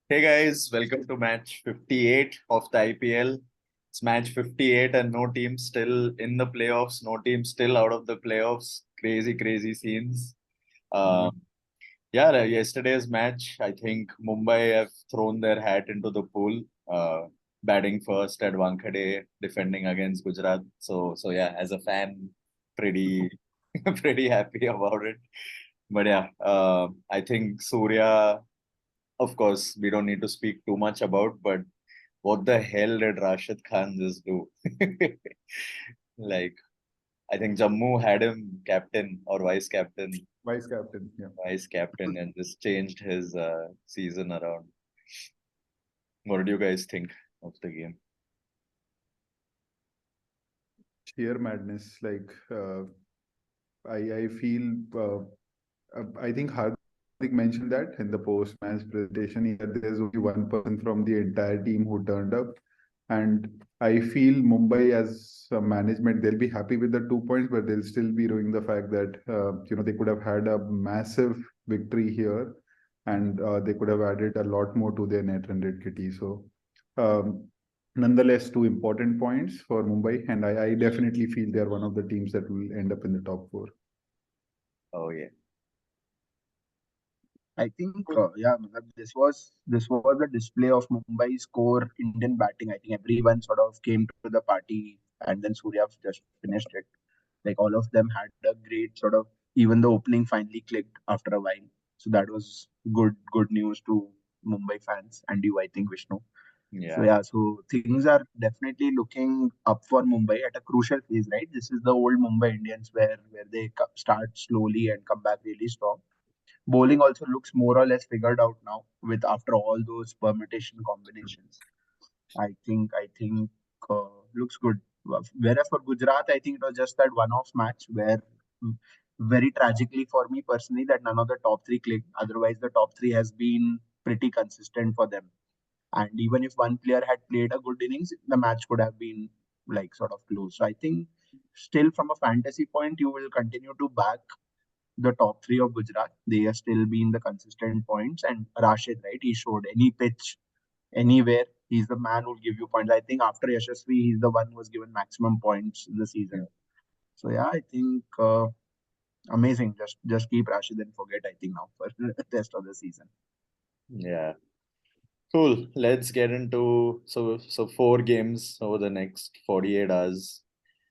Hey guys, welcome to match 58 of the IPL. It's match 58 and no team still in the playoffs, no team still out of the playoffs. Crazy, crazy scenes. Mhm. Um, Yesterday's match, I think Mumbai have thrown their hat into the pool, batting first at Wankhede, defending against Gujarat. So yeah, as a fan, pretty, pretty happy about it. But yeah, I think Surya, of course, we don't need to speak too much about, but what the hell did Rashid Khan just do? Like, I think Jammu had him captain or Vice captain, yeah. vice captain, and just changed his season around. What do you guys think of the game? Sheer madness. I feel I think Hardik mentioned that in the post-match presentation. There's only one person from the entire team who turned up, and I feel Mumbai as a management they'll be happy with the 2 points, but they'll still be ruining the fact that they could have had a massive victory here, and they could have added a lot more to their net run rate kitty. So. Um, Nonetheless, two important points for Mumbai, and I definitely feel they are one of the teams that will end up in the top four. Oh yeah, I think, matlab this was a display of Mumbai's core Indian batting. I think everyone sort of came to the party, and then Surya just finished it. Like all of them had a great sort of, even the opening finally clicked after a while. So that was good news to Mumbai fans and you, I think, Vishnu. So yeah, yeah, so things are definitely looking up for Mumbai at a crucial phase, right? This is the old Mumbai Indians where they start slowly and come back really strong. Bowling also looks more or less figured out now with after all those permutation combinations. I think looks good. Whereas for Gujarat, I think it was just that one-off match where very tragically for me personally that none of the top three clicked. Otherwise, the top three has been pretty consistent for them. And even if one player had played a good innings, the match could have been like sort of close. So I think still from a fantasy point, you will continue to back the top three of Gujarat. They are still being the consistent points. And Rashid, right? He showed any pitch, anywhere. He's the man who'll give you points. I think after Yashasvi, he's the one who was given maximum points in the yeah, season. So yeah, I think amazing. Just keep Rashid and forget. I think now for the rest of the season. yeah. Cool. Let's get into so four games over the next 48 hours.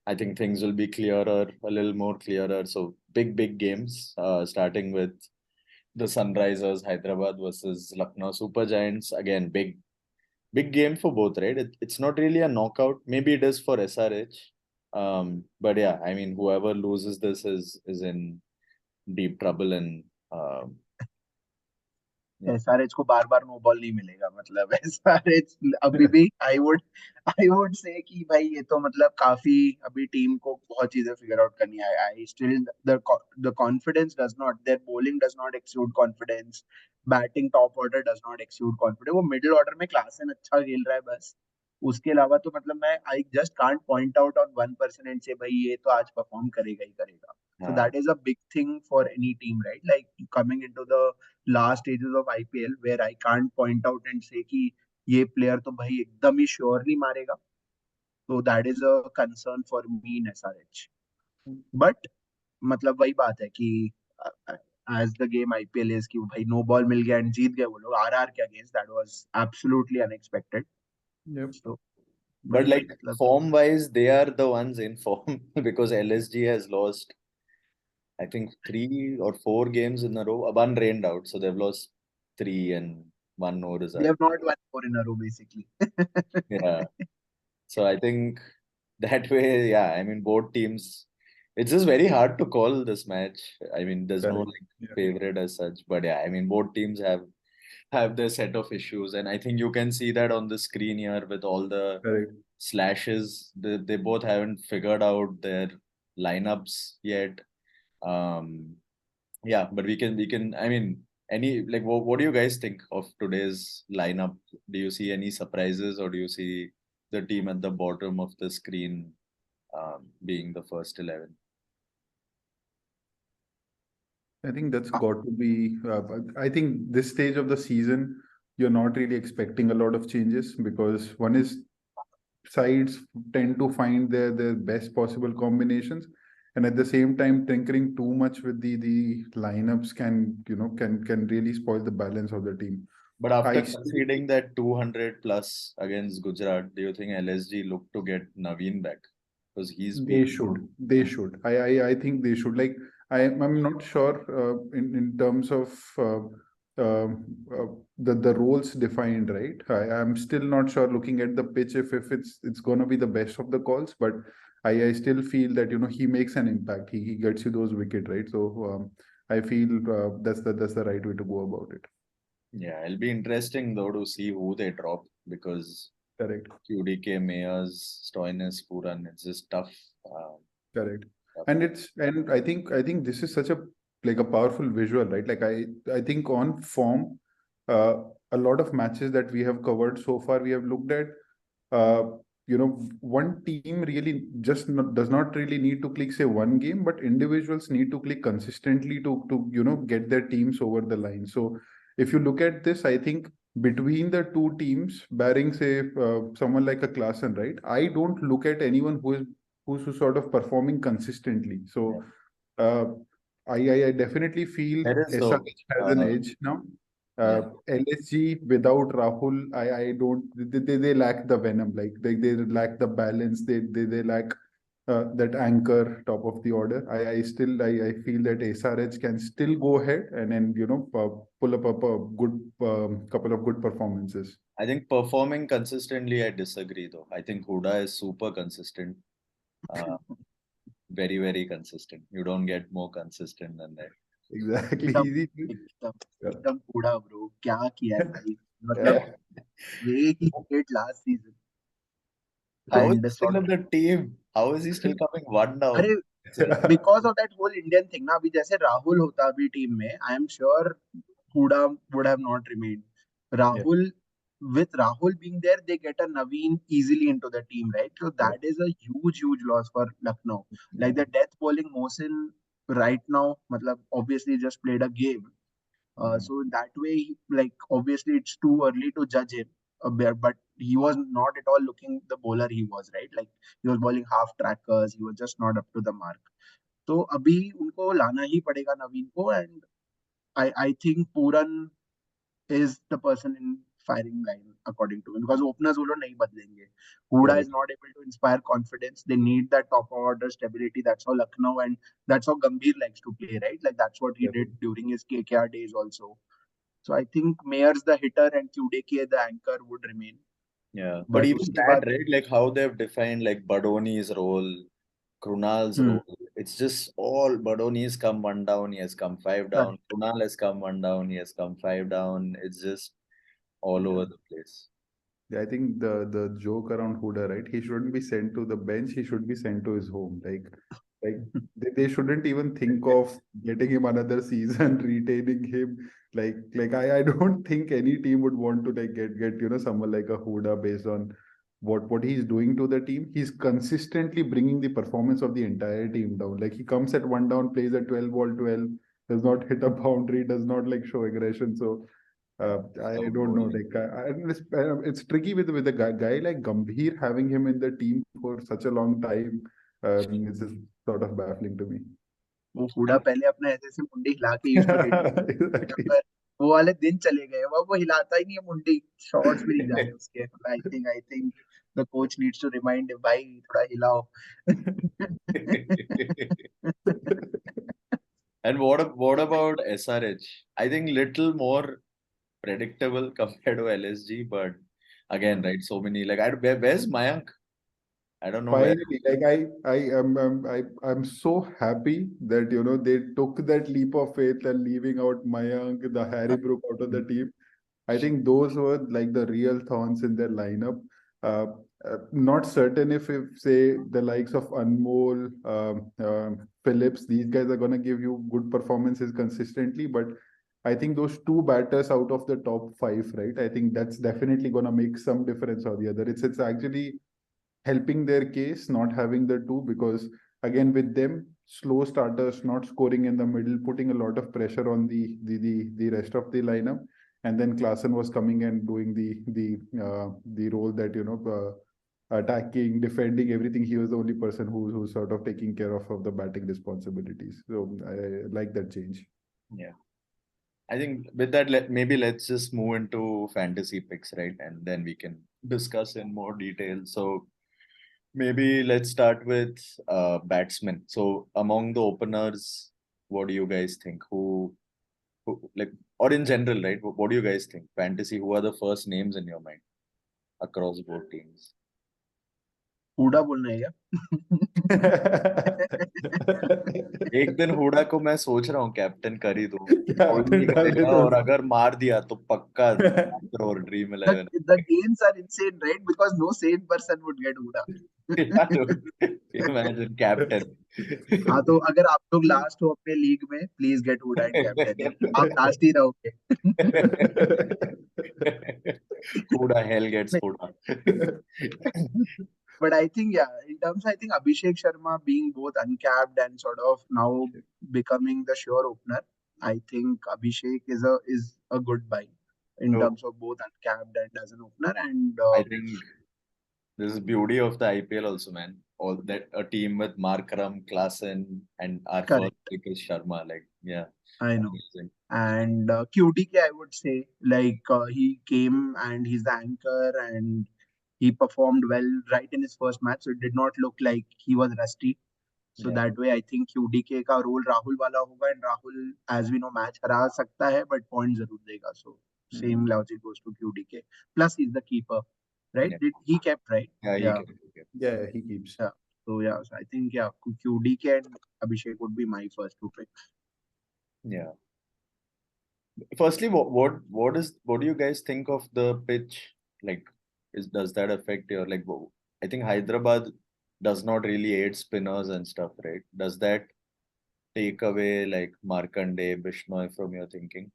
I think things will be clearer, a little more clearer. So big games. Starting with the Sunrisers Hyderabad versus Lucknow Super Giants. Again, big game for both, right? It's not really a knockout. Maybe it is for SRH. But yeah, I mean, whoever loses this is in deep trouble, and yeah, SRH को बार बार no ball नहीं मिलेगा मतलब SRH अभी भी I would say कि भाई ये तो मतलब काफी अभी टीम को बहुत चीजें फिगर आउट करनी है I still the confidence does not there bowling does not exude confidence batting top order does not exude confidence वो मिडिल ऑर्डर में क्लास एंड अच्छा खेल रहा है बस उसके अलावा तो मतलब मैं I just can't point out on one person and से भाई ये तो आज परफॉर्म करेगा ही करेगा so uh, that is a big thing for any team, right? Like coming into the last stages of IPL where I can't point out and say कि ये player तो भाई एकदम ही surely मारेगा. So that is a concern for me in SRH. But मतलब वही बात है कि as the game IPL is कि भाई no ball मिल गया and जीत गए वो लोग RR के against that was absolutely unexpected. Yep. So but वही like मतलब form wise, they are the ones in form because LSG has lost, I think, 3 or 4 games in a row. One rained out, so they've lost three and one no they result. have not won four in a row basically. Yeah. So I think that way, yeah, I mean, both teams, it's just very hard to call this match. I mean, there's no Correct. like Yeah. favorite as such, but yeah, I mean, both teams have their set of issues, and I think you can see that on the screen here with all the Correct. slashes. They both haven't figured out their lineups yet. Um, yeah, but we can. I mean, any like what do you guys think of today's lineup? Do you see any surprises, or do you see the team at the bottom of the screen being the first 11? I think that's got to be. I think this stage of the season, you're not really expecting a lot of changes, because one is sides tend to find their best possible combinations, and at the same time tinkering too much with the lineups can, can really spoil the balance of the team. But after I still conceding that 200 plus against Gujarat, do you think LSG look to get Naveen back? Because he's They been. should. They should. I think they should. Like, I'm not sure in terms of the roles defined, right? I'm still not sure looking at the pitch if it's gonna be the best of the calls, but I still feel that, he makes an impact. He gets you those wicket, right? So I feel that's the right way to go about it. Yeah, it'll be interesting though to see who they drop because Correct. QDK, Mayers, Stoinis, Puran, it's just tough. Correct. Tough. And I think this is such a like a powerful visual, right? Like I think on form, uh, a lot of matches that we have covered so far, we have looked at, uh, one team really just does not really need to click say one game, but individuals need to click consistently to get their teams over the line. So if you look at this, I think between the two teams, barring say someone like a Klassen, right? I don't look at anyone who's sort of performing consistently. Yeah. So uh, I definitely feel There is though. SRH has an edge now. Yeah. LSG without Rahul, I don't they lack the venom, like they lack the balance, they lack that anchor top of the order. I feel that SRH can still go ahead and pull up a good couple of good performances. I think performing consistently, I disagree though. I think Huda is super consistent. Uh, very, very consistent. You don't get more consistent than that. Exactly. एकदम Easy. एकदम Yeah. एकदम कूड़ा bro क्या किया है भाई मतलब Yeah. Way he hit last season How is and he still sort in the team? How is he still coming one अरे down? Because of that whole Indian thing ना अभी जैसे राहुल होता अभी टीम में I am sure Hooda would have not remained Yeah. Rahul with Rahul being there, they get a Naveen easily into the team, right? So Correct. that is a huge, huge loss for Lucknow. Yeah. Like the death bowling Mohsin right now, matlab, obviously just played a game. So that way, like obviously it's too early to judge him. But he was not at all looking the bowler he was, right? Like he was bowling half trackers. He was just not up to the mark. तो अभी उनको लाना ही पड़ेगा नवीन को and I think Pooran is the person in firing line according to me because openers वो लोग नहीं बदलेंगे. Huda is Correct. not able to inspire confidence. They need that top order stability. That's how Lucknow and that's how Gambhir likes to play, right? Like that's what he did Correct. during his KKR days also. So I think Mayer's the hitter and QDK the anchor would remain. Yeah. But But even उसके that, बाद right? Like how they've defined like Badoni's role, Krunal's hmm, role. It's just all Badoni's come one down, he has come five down. correct. Krunal has come one down, he has come five down. It's just all Yeah. over the place. Yeah, I think the joke around Huda, right? He shouldn't be sent to the bench. He should be sent to his home. Like they shouldn't even think of getting him another season, retaining him. Like I don't think any team would want to like get someone like a Huda based on what he's doing to the team. He's consistently bringing the performance of the entire team down. Like he comes at one down, plays at 12 ball 12, does not hit a boundary, does not like show aggression. So Yeah. I So don't know. boring. Like, it's tricky with a guy like Gambhir having him in the team for such a long time. It's just sort of baffling to me. वो हुडा पहले अपना ऐसे ऐसे मुंडी हिला के used to hit Exactly. पर वो वाले दिन चले गए वो हिलाता ही नहीं है मुंडी शॉट्स भी नहीं जाते उसके I think the coach needs to remind भाई थोड़ा हिलाओ And what about SRH? I think little more predictable compared to LSG, but again, right? So many like where's Mayank? I don't know where. Finally, like I'm so happy that they took that leap of faith and leaving out Mayank, the Harry Brook out of the team. I think those were like the real thorns in their lineup. Uh, Not certain if say the likes of Anmol, Phillips, these guys are gonna give you good performances consistently, but I think those two batters out of the top five, right? I think that's definitely gonna make some difference or the other. It's actually helping their case not having the two, because again with them slow starters not scoring in the middle, putting a lot of pressure on the rest of the lineup. and then Klaasen was coming and doing the role that attacking, defending, everything. He was the only person who's sort of taking care of the batting responsibilities. So I like that change. Yeah. I think with that, maybe let's just move into fantasy picks, right? And then we can discuss in more detail. So maybe let's start with batsmen. So among the openers, what do you guys think? Who like, or in general, right? What do you guys think? Fantasy, who are the first names in your mind across both teams? Hooda बोलना है क्या? एक दिन हुडा को मैं सोच रहा हूँ कैप्टन कर ही दूं, कोई Captain नहीं डाल करेगा, देता और अगर मार दिया तो पक्का crore dream The, 11. the games are insane, right? Because no sane person would get Hooda. Imagine captain. हाँ, तो अगर आप लोग लास्ट हो अपने लीग में, please get Hooda in captain. आप लास्ट ही रहोगे. Huda, hell gets Huda. But I think, yeah, in terms, I think Abhishek Sharma being both uncapped and sort of now becoming the sure opener, I think Abhishek is a good buy in So terms of both uncapped and as an opener. And I think this is beauty of the IPL also, man. All that a team with Markram, Klaasen, and our first correct, pick is Sharma. Like, yeah, I know. amazing. And QDK, I would say, like he came and he's the anchor and he performed well right in his first match. So it did not look like he was rusty. So Yeah. that way, I think QDK का role Rahul वाला होगा, and Rahul, as we know, match हरा सकता है, but point जरूर देगा. So same logic goes to QDK. Plus, he's the keeper, right? Yeah, Did he kept right? yeah, he Yeah, can. He can. Yeah, he keeps. yeah. So yeah, so I think yeah, QDK and Abhishek would be my first two picks. Yeah. Firstly, what do you guys think of the pitch? Like, does that affect your like? I think Hyderabad does not really aid spinners and stuff, right? Does that take away like Markande, Bishnoi from your thinking?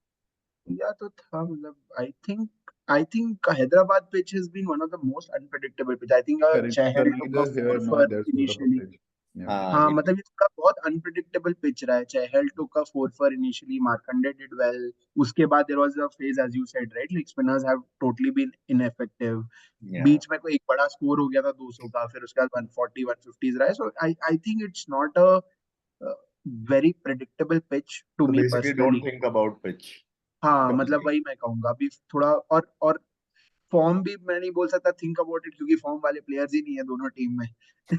Yeah, तो था मतलब I think Hyderabad pitch has been one of the most unpredictable pitch. I think Correct. Chahal You're took a neither here four nor for there sort of a initially. pitch. Yeah. हाँ, He, मतलब इसका बहुत unpredictable pitch रहा है. चहल took a 4 for initially, Markande did well. उसके बाद there was a phase, as you said, right? Like spinners have totally been ineffective. yeah. बीच में कोई एक बड़ा स्कोर हो गया था 200 का, फिर उसके बाद 140 150 रहा है. So I think it's not a very predictable pitch to So me basically, don't personally. think about pitch. हाँ, मतलब वही मैं कहूंगा अभी थोड़ा. और फॉर्म भी मैं नहीं बोल सकता थिंक अबाउट इट, क्योंकि फॉर्म वाले प्लेयर्स ही नहीं है दोनों टीम में. Yeah.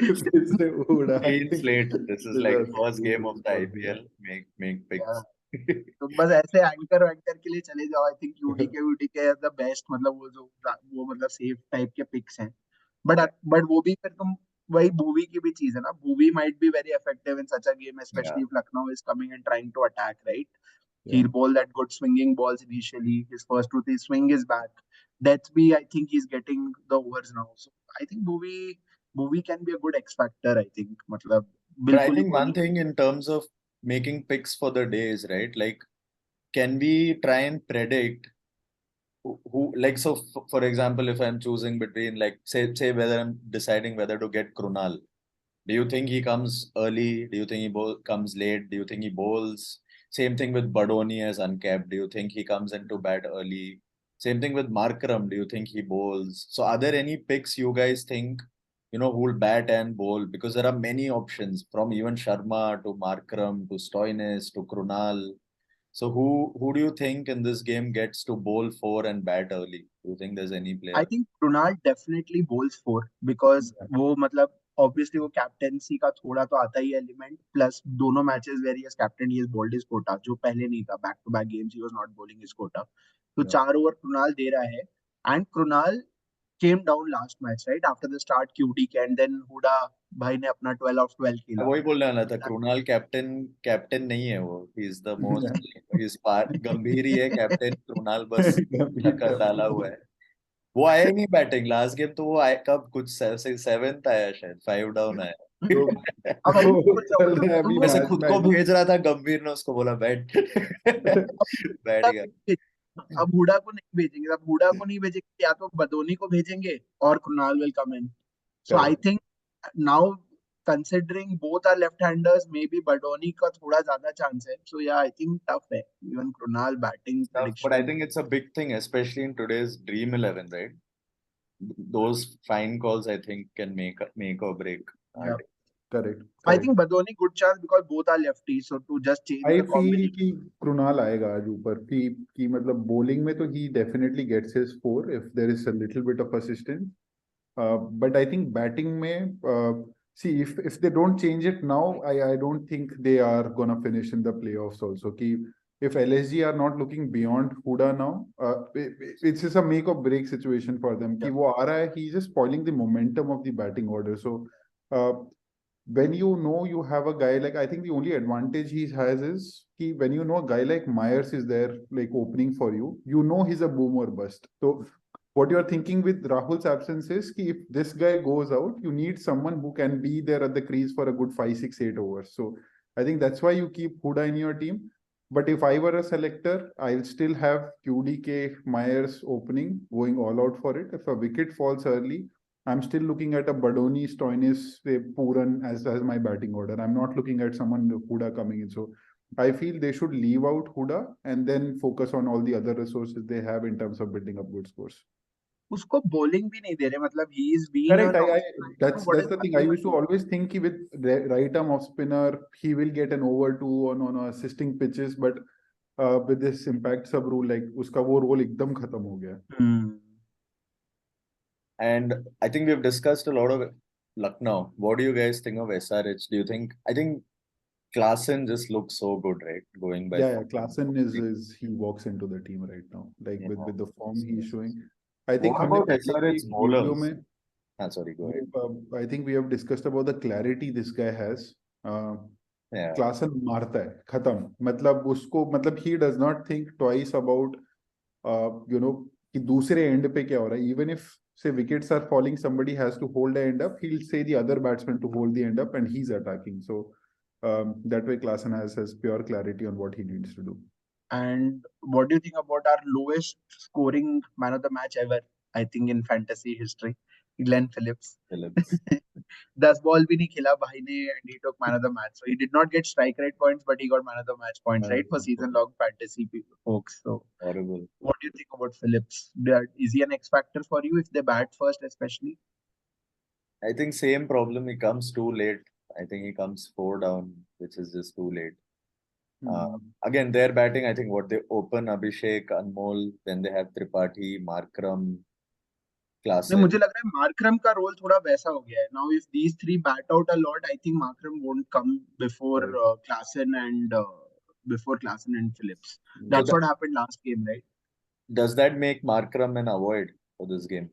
फिर से उड़ा Clean slate. This is like first game of the disaster. IPL. Make या, picks. तो बस ऐसे एंकर वैंकर के लिए चले जाओ. आई थिंक यूडीके द बेस्ट, मतलब वो मतलब सेफ टाइप के पिक्स हैं. But Yeah. बट वो भी फिर तुम वही भूवी की भी चीज है ना. Bhuvi might be very effective in such a game, Yeah. Especially if Lucknow is coming and trying to attack, right? Yeah. He'll bowl that good swinging balls initially. His first two, his swing is back. Deathby, I think he's getting the overs now. So I think Bhuvi can be a good X factor. I think, मतलब But I बिल्कुल ही think one कोई. thing in terms of making picks for the day is, right? Like, can we try and predict who like, so for example, if I'm choosing between like say whether I'm deciding whether to get Krunal, do you think he comes early? Do you think he comes late? Do you think he bowls? Same thing with Badoni as uncapped. Do you think he comes into bat early? Same thing with Markram. Do you think he bowls? So are there any picks you guys think, who will bat and bowl? Because there are many options from even Sharma to Markram to Stoinis to Krunal. So who do you think in this game gets to bowl four and bat early? Do you think there's any I player? think Krunal definitely bowls four because Yeah. वो मतलब obviously वो captaincy का थोड़ा तो आता ही element. Plus दोनों matches where he captain he bowled his quota, जो पहले नहीं था. Back to back games he was not bowling his quota. तो Yeah. 4 ओवर कृणाल दे रहा है. And Krunal came down last match, right? After the start QT and then Huda भाई ने अपना 12 of 12 मैं खेला. वही बोलने वाला था, कृणाल कैप्टन कैप्टन नहीं है वो. ही इज द मोस्ट, इज पार गंभीर ही है कैप्टन. कृणाल बस चक्कर डाला हुआ है. वो आया ही नहीं बैटिंग लास्ट गेम. तो वो आया कब, कुछ सेवेंथ आया शायद, 5 डाउन आया. तो अब वही वो बोल रहा हूँ, चल रहा है अभी तो वैसे मैच खुद को मैच. भेज रहा था गंभीर ने, उसको बोला बैठ. बैठ गया. अब हुडा को नहीं भेजेंगे. अब हुडा को नहीं भेजेंगे, या तो बदोनी को भेजेंगे और Krunal will come in. So I Correct. Think now considering both are left-handers, maybe Badoni का थोड़ा ज़्यादा chance है. So yeah, I think tough है. Even Krunal batting Tough, but I prediction. think it's a big thing, especially in today's Dream 11, right? Those fine calls, I think, can make or break. Yeah. Correct. I think Badoni good chance because both are lefties. So to just change I the feel combination. कि कृणाल आएगा आज ऊपर कि मतलब bowling में तो he definitely gets his 4 if there is a little bit of assistance. But I think batting में see if they don't change it now, I don't think they are gonna finish in the playoffs also. कि if LSG are not looking beyond Huda now, it's just a make or break situation for them. कि वो आ रहा है, he's just spoiling the momentum of the batting order. So uh, when you know you have a guy like, I think the only advantage he has is when you know a guy like Myers is there like opening for you, you know he's a boom or bust. So what you're thinking with Rahul's absence is if this guy goes out, you need someone who can be there at the crease for a good 5, 6, 8 overs. So I think that's why you keep Huda in your team. But if I were a selector, I'll still have QDK Myers opening, going all out for it. If a wicket falls early, I'm still looking at a Badoni, Stoinis, Puran as my batting order. I'm not looking at someone Huda coming in. So I feel they should leave out Huda and then focus on all the other resources they have in terms of building up good scores. उसको bowling भी नहीं दे रहे. मतलब he is being Correct. an. That's What is the thing. I happening used to always think with right arm off spinner, he will get an over 2 on assisting pitches, but with this impact sub rule, like उसका वो role एकदम खत्म हो गया. And I think we've discussed a lot of Lucknow. What do you guys think of SRH? Do you think, I think Klaasen just looks so good, right? Going by. Yeah, Klaasen is he walks into the team right now, like Yeah. with the form he's showing. I think What हमने about पहले की SRH video bowlers? में Sorry, go ahead. I think we have discussed about the clarity this guy has. Yeah. Klaasen मारता है खत्म, मतलब उसको मतलब he does not think twice about कि दूसरे एंड पे क्या हो रहा है. Even if say wickets are falling, somebody has to hold the end up, he'll say the other batsman to hold the end up and he's attacking. So that way Klaasen has pure clarity on what he needs to do. And what do you think about our lowest scoring man of the match ever? I think in fantasy history, Glenn Phillips. 10 ball भी नहीं खेला भाई ने and he took man of the match. So he did not get strike rate points, but he got man of the match points, right? For season long fantasy folks. So horrible. What do you think about Phillips? Is he an X factor for you if they bat first, especially? I think same problem. He comes too late. I think he comes 4 down, which is just too late. Again, their batting, I think what they open Abhishek, Anmol, then they have Tripathi, Markram, Klaasen. मुझे लग रहा है Markram का role थोड़ा वैसा हो गया है. Now if these three bat out a lot, I think Markram won't come before Klaasen and Phillips. That's what happened last game, right? Does that make Markram an avoid for this game?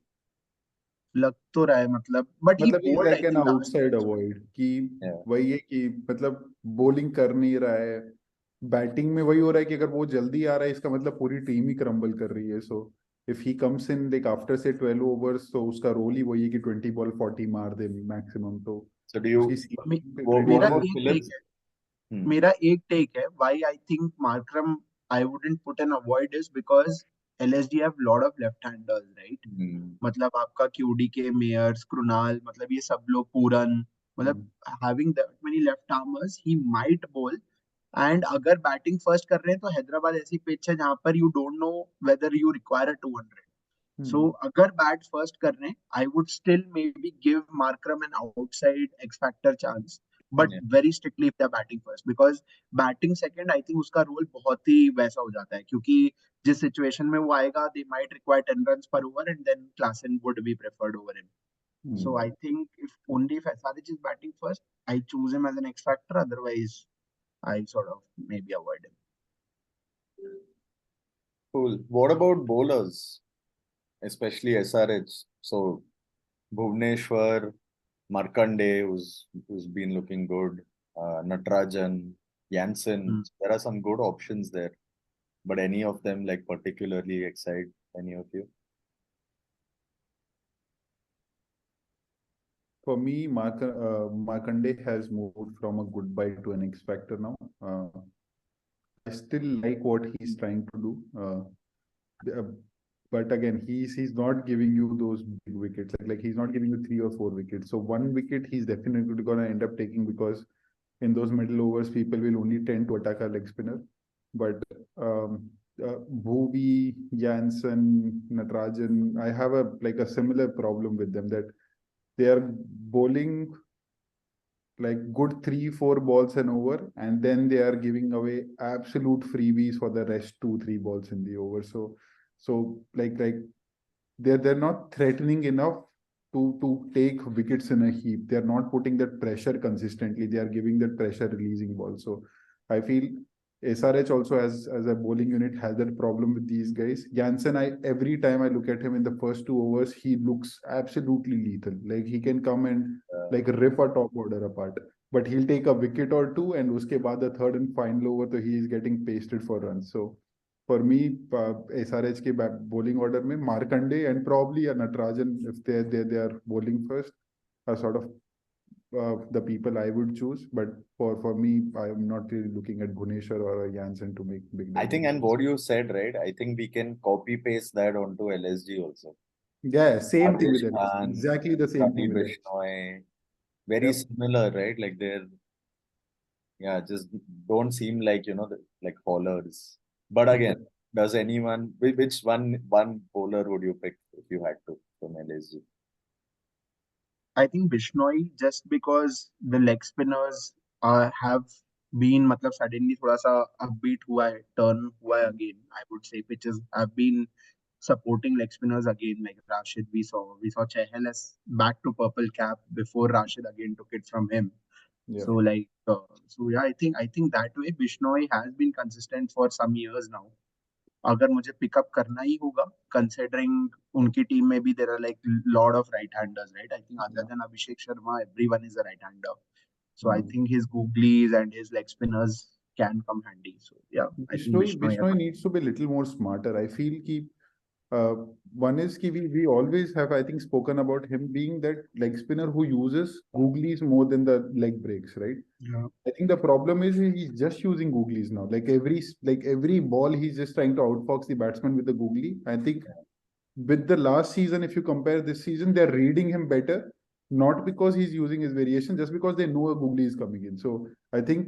लग तो रहा है मतलब, but he he's bowled like I an think last outside match. avoid कि वही है कि मतलब bowling कर नहीं रहा है, बैटिंग में वही हो रहा है कि अगर वो जल्दी आ रहा है इसका मतलब पूरी टीम ही क्रम्बल कर रही है. सो if he comes in like after say 12 overs, तो उसका रोल ही वही है कि 20 ball 40 मार दे मैक्सिमम. तो so do you मेरा एक टेक है, मेरा एक टेक है why I think Markram I wouldn't put an avoid is because LSG have lot of left-handers, right? मतलब आपका QDK, Mayers, Krunal, मतलब ये सब लोग पूरन, मतलब having that many left-armers, he might bowl. And अगर बैटिंग फर्स्ट कर रहे हैं तो हैदराबाद ऐसी पिच है जहां पर you don't know whether you require 200. So अगर बैट फर्स्ट कर रहे हैं I would still maybe give Markram an outside X factor chance, but very strictly if they are batting first, because batting second I think उसका role बहुत ही वैसा हो जाता है, क्योंकि जिस सिचुएशन में वो आएगा दे माइट रिक्वायर 10 रन्स पर over and then Klaasen would be preferred over him. So I think if SRH is batting first, I choose him as an X factor. Otherwise, I sort of maybe avoid him. Cool. What about bowlers, especially SRH? So Bhuvneshwar, Markande, who's been looking good, Natarajan, Jansen. There are some good options there, but any of them like particularly excite any of you? For me, Markande has moved from a goodbye to an X factor now. I still like what he's trying to do. But again, he's not giving you those big wickets. Like he's not giving you 3 or 4 wickets. So one wicket he's definitely gonna end up taking, because in those middle overs, people will only tend to attack a leg spinner. But Bhuvi, Jansen, Natarajan, I have a similar problem with them, that they are bowling like good 3, 4 balls an over, and then they are giving away absolute freebies for the rest 2, 3 balls in the over. So like they're not threatening enough to take wickets in a heap. They're not putting that pressure consistently. They are giving that pressure releasing ball. So I feel SRH also, as a bowling unit, has that problem with these guys. Jansen, I every time I look at him in the first 2 overs, he looks absolutely lethal. Like he can come and like rip a top order apart. But he'll take a wicket or two, and uske baad the third and final over, so he is getting pasted for runs. So for me, SRH के bowling order में Markande and probably a Natarajan, if they are bowling first, are sort of the people I would choose. But for me, I am not really looking at Bhuneshwar or a Jansen to make big I think, difference. and what you said, right? I think we can copy paste that onto LSG also. Yeah, same thing with Rajesh LSG. Khan, Exactly the same Ravi thing with LSG. Bishnoi, very Yep. similar, right? Like they're, yeah, just don't seem like, like bowlers. But again, does anyone, which one bowler would you pick if you had to from LSG? I think Bishnoi, just because the leg spinners have been मतलब suddenly थोड़ा सा upbeat हुआ है, turn हुआ है again. I would say pitches have been supporting leg spinners again, like Rashid. We saw Chahal as back to purple cap before Rashid again took it from him. Yeah. So yeah, I think that way Bishnoi has been consistent for some years now. अगर मुझे pickup करना ही होगा, considering उनकी team में भी there are like lot of right handers, right? I think other Yeah. than Abhishek Sharma, everyone is a right hander. So I Mm. think his googlies and his leg spinners can come handy. So yeah, I think Bishnoi needs to be a little more smarter. I feel ki uh, one is ki we always have, I think, spoken about him being that leg spinner who uses googlies more than the leg breaks, right? yeah, I think the problem is he's just using googlies now. Like every ball, he's just trying to outfox the batsman with the googly. I think with the last season, if you compare this season, they're reading him better, not because he's using his variation, just because they know a googly is coming in. So I think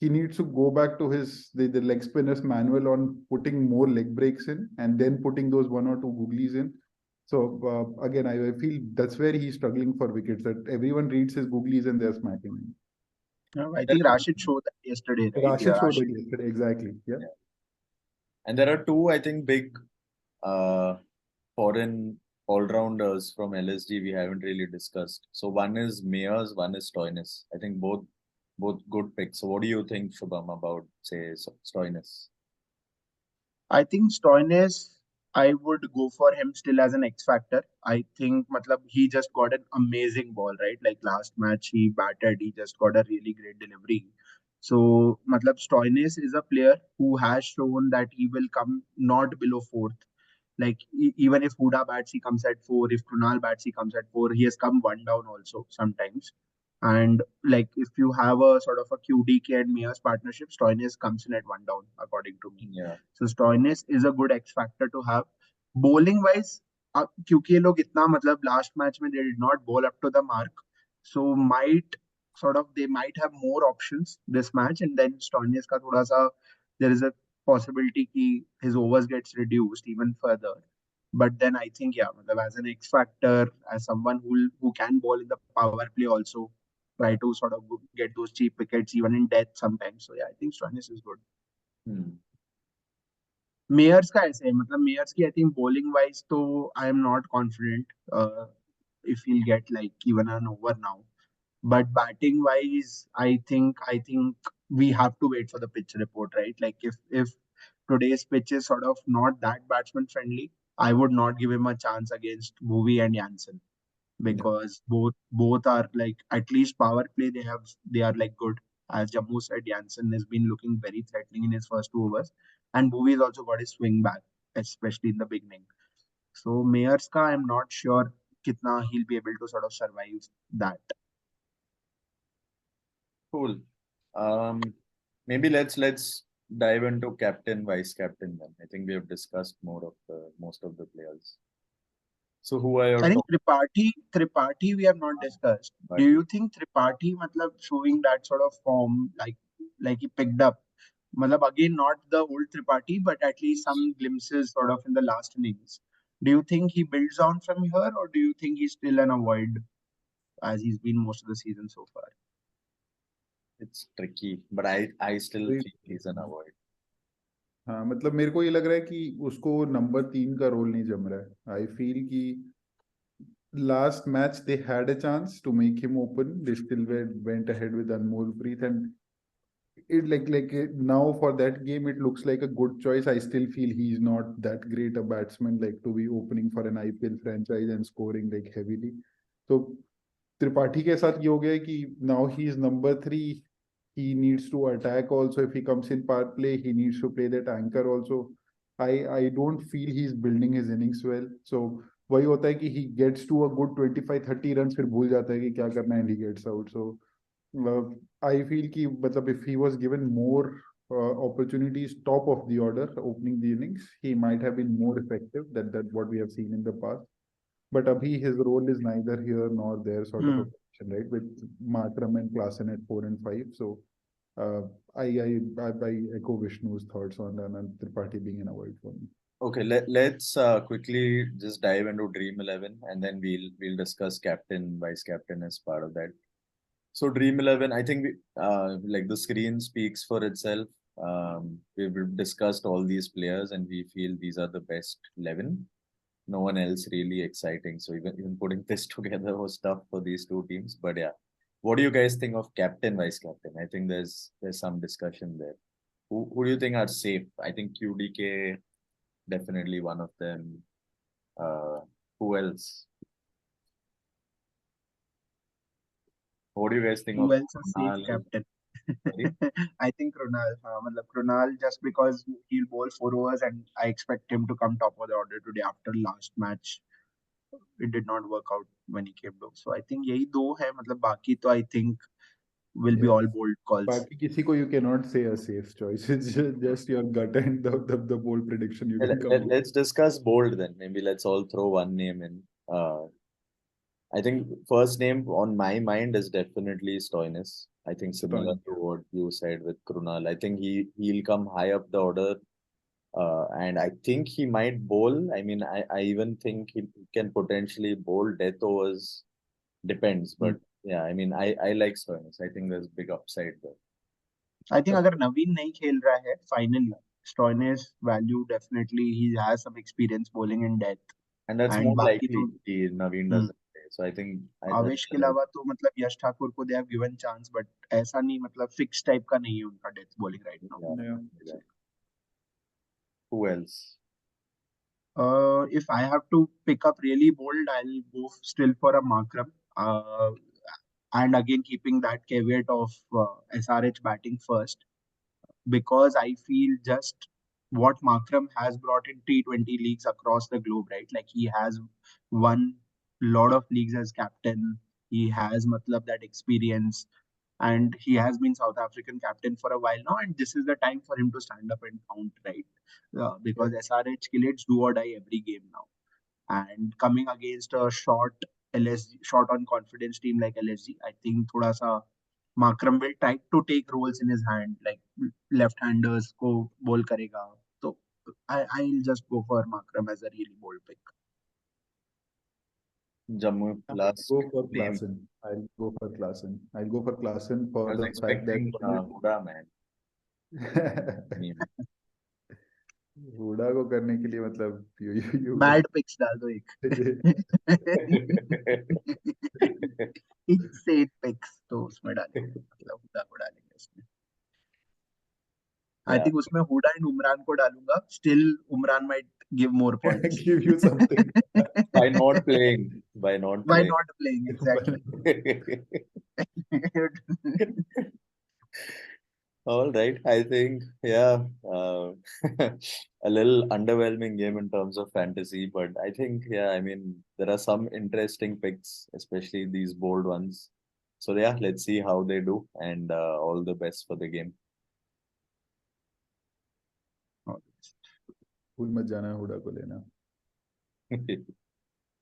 he needs to go back to the leg spinners manual on putting more leg breaks in, and then putting those 1 or 2 googlies in. So again, I feel that's where he's struggling for wickets. That everyone reads his googlies and they're smacking him. yeah, I think Rashid showed that yesterday, right? Rashid Yeah, showed it Rashid. yesterday, exactly. Yeah. And there are two, I think, big uh, foreign all-rounders from LSG we haven't really discussed. So one is Mayers, one is Stoinis. I think both good picks. So what do you think, Shubham, about say Stoinis? I think Stoinis, I would go for him still as an X factor. I think matlab, he just got an amazing ball, right? Like last match he batted, he just got a really great delivery. So matlab, Stoinis is a player who has shown that he will come not below fourth. Like even if Huda bats, he comes at four. If Krunal bats, he comes at four. He has come one down also sometimes. And like if you have a sort of a QDK and Mia's partnership, Stoinis comes in at one down, according to me. Yeah. So Stoinis is a good X factor to have. Bowling wise, क्योंकि ये लोग इतना मतलब last match में they did not bowl up to the mark, so they might have more options this match, and then Stoinis का थोड़ा सा there is a possibility कि his overs gets reduced even further. But then I think yeah, मतलब as an X factor, as someone who can bowl in the power play also, try to sort of get those cheap wickets even in death sometimes. So yeah, I think Stoinis is good. Hmm. Mayers का ऐसे है मतलब Myers की I think bowling wise तो I am not confident if he'll get like even an over now, but batting wise I think we have to wait for the pitch report, right? Like if today's pitch is sort of not that batsman friendly, I would not give him a chance against Bhuvi and Jansen, Yeah. because both are like at least power play they are like good. As Jammu said, Jansen has been looking very threatening in his first 2 overs, and Bhuvi has also got his swing back, especially in the beginning. So Mayers ka I'm not sure kitna he'll be able to sort of survive that. Cool. Um, Maybe let's dive into captain, vice captain then. I think we have discussed most of the players. So who are I your think top? Tripathi we have not discussed. Do you think Tripathi, matlab, showing that sort of form, like he picked up, matlab, again not the old Tripathi, but at least some glimpses sort of in the last innings. Do you think he builds on from here, or do you think he's still an avoid as he's been most of the season so far? It's tricky, but I still वही- feel he's an avoid. हाँ मतलब मेरे को ये लग रहा है कि उसको नंबर 3 का रोल नहीं जम रहा है. आई फील कि last match they had a chance to make him open. They still went ahead with Anmolpreet, and it now for that game it looks like a good choice. I still feel he's not that great a batsman like to be opening for an IPL franchise and scoring like heavily. So Tripathi के साथ ये हो गया है कि now he is number 3. He needs to attack also. If he comes in power play, he needs to play that anchor also. I don't feel he's building his innings well. So वही होता है कि he gets to a good 25-30 runs फिर भूल जाता है कि क्या करना है and he gets out. So I feel कि मतलब if he was given more opportunities top of the order opening the innings, he might have been more effective than what we have seen in the past. But abhi his role is neither here nor there sort of a position, right? With Markram and Klaasen at 4 and 5. So uh, I echo Vishnu's thoughts on Anand Tripathi being an avoid for me. Okay, let's quickly just dive into Dream 11 and then we'll discuss captain, vice captain as part of that. So Dream 11, I think like the screen speaks for itself. We've discussed all these players and we feel these are the best 11. No one else really exciting. So even putting this together was tough for these two teams. But yeah, what do you guys think of captain, vice captain? I think there's some discussion there. Who do you think are safe? I think QDK definitely one of them. Who else? What do you guys think of Who else a safe Kunal? captain? Sorry? I think Krunal. Matlab Krunal, just because he'll bowl 4 overs and I expect him to come top of the order today after last match. It did not work out when he came down. So I think यही दो है. मतलब बाकी तो I think will be Yeah. all bold calls. बाकी किसी को you cannot say a safe choice. It's just your gut and the bold prediction you can come with. Let's discuss bold then. Maybe let's all throw one name in. I think first name on my mind is definitely Stoinis. I think similar Fine. to what you said with Krunal. I think he'll come high up the order. And I think he might bowl. I mean, I even think he can potentially bowl death overs. Depends, but yeah, I mean, I like Stoinis. I think there's big upside there. I think अगर नवीन नहीं खेल रहा है finally Stoinis value definitely he has some experience bowling in death And that's and more बाकी तो likely Naveen doesn't play. So I think आवेश के अलावा तो मतलब यश ठाकुर को they have given chance but ऐसा नहीं मतलब फिक्स टाइप का नहीं है उनका death bowling right now. Yeah. Who else? If I have to pick up really bold, I'll go still for a Markram. And again, keeping that caveat of SRH batting first, because I feel just what Markram has brought in T20 leagues across the globe, right? Like he has won lot of leagues as captain. He has matlab that experience and he has been South African captain for a while now. And this is the time for him to stand up and count, right? Because SRH Killets do or die every game now. And coming against a short LSG, short on confidence team like LSG, I think thoda sa Markram will try to take roles in his hand, like left-handers ko bowl karega. So I'll just go for Markram as a really bold pick. Jammu I'll last go for name. Klaasen. I'll go for Klaasen I for was the fact that expecting Huda, man. Meme. Hooda को करने के लिए मतलब you Bad picks डाल दो एक. Insane picks तो उसमें डालेंगे मतलब हुडा को डालेंगे उसमें. I Yeah. think उसमें हुडा एंड उमरान को डालूंगा. Still Umran might give more points. give you something. By not playing. By not Why playing. not playing exactly? All right. I think, yeah, a little underwhelming game in terms of fantasy, but I think, yeah, I mean, there are some interesting picks, especially these bold ones. So, yeah, let's see how they do and all the best for the game. भूल मत जाना हुडा को लेना.